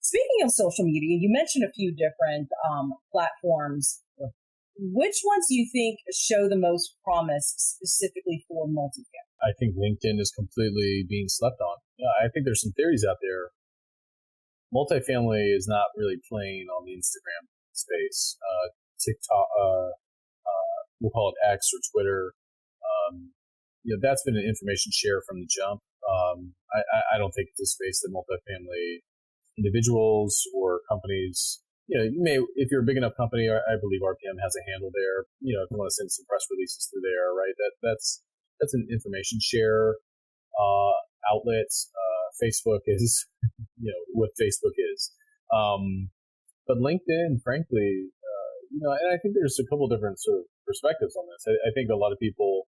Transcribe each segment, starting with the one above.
Speaking of social media, you mentioned a few different platforms. Which ones do you think show the most promise specifically for multifamily? I think LinkedIn is completely being slept on. I think there's some theories out there. Multifamily is not really playing on the Instagram space. TikTok, we'll call it X or Twitter. That's been an information share from the jump. I don't think it's a space that multifamily individuals or companies, you may, if you're a big enough company, I believe RPM has a handle there. If you want to send some press releases through there, right? That's an information share outlet. Facebook is, what Facebook is. But LinkedIn, frankly, and I think there's a couple different sort of perspectives on this. I think a lot of people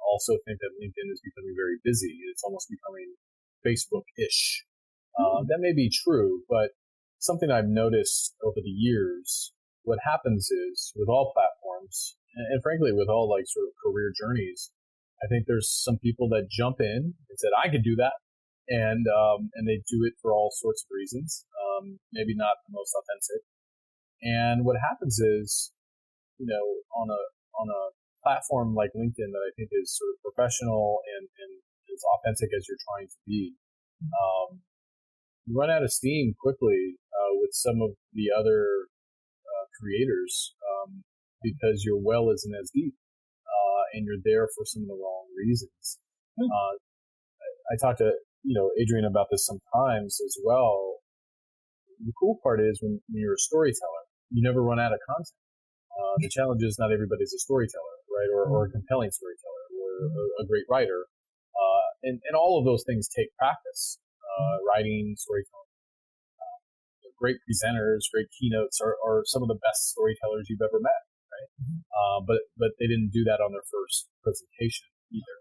also think that LinkedIn is becoming very busy. It's almost becoming Facebook-ish. That may be true, but something I've noticed over the years, what happens is with all platforms, and frankly with all like sort of career journeys, I think there's some people that jump in and said, I could do that. And they do it for all sorts of reasons, maybe not the most authentic. And what happens is, on a platform like LinkedIn that I think is sort of professional and as authentic as you're trying to be, you run out of steam quickly with some of the other creators because your well isn't as deep and you're there for some of the wrong reasons. I talked to Adrian about this sometimes as well. The cool part is when you're a storyteller, you never run out of content. The challenge is not everybody's a storyteller, right? Or a compelling storyteller or a great writer. And all of those things take practice. Writing, storytelling. Great presenters, great keynotes are some of the best storytellers you've ever met, right? But they didn't do that on their first presentation either.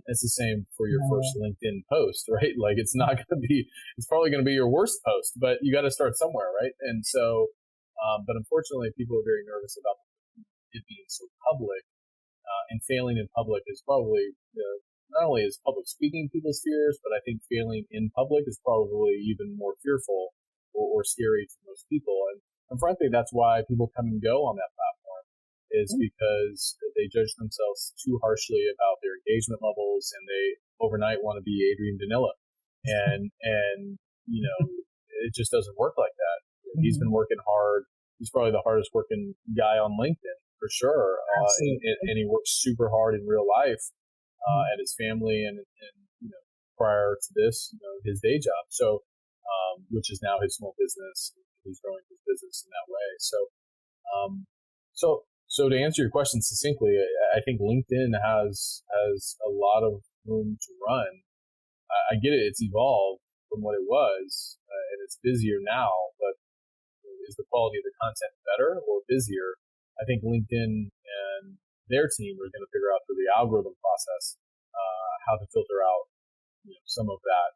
It's the same for your first LinkedIn post, right? Like it's probably going to be your worst post, but you got to start somewhere, right? And so, but unfortunately people are very nervous about it being so public, and failing in public is probably, not only is public speaking people's fears, but I think failing in public is probably even more fearful or scary to most people. And frankly, that's why people come and go on that platform, is because they judge themselves too harshly about their engagement levels, and they overnight want to be Adrian Danila. And it just doesn't work like that. He's been working hard. He's probably the hardest working guy on LinkedIn for sure. And he works super hard in real life at his family and prior to this, his day job. So, which is now his small business. He's growing his business in that way. So to answer your question succinctly, I think LinkedIn has a lot of room to run. I get it; it's evolved from what it was, and it's busier now. But is the quality of the content better or busier? I think LinkedIn and their team are going to figure out through the algorithm process how to filter out some of that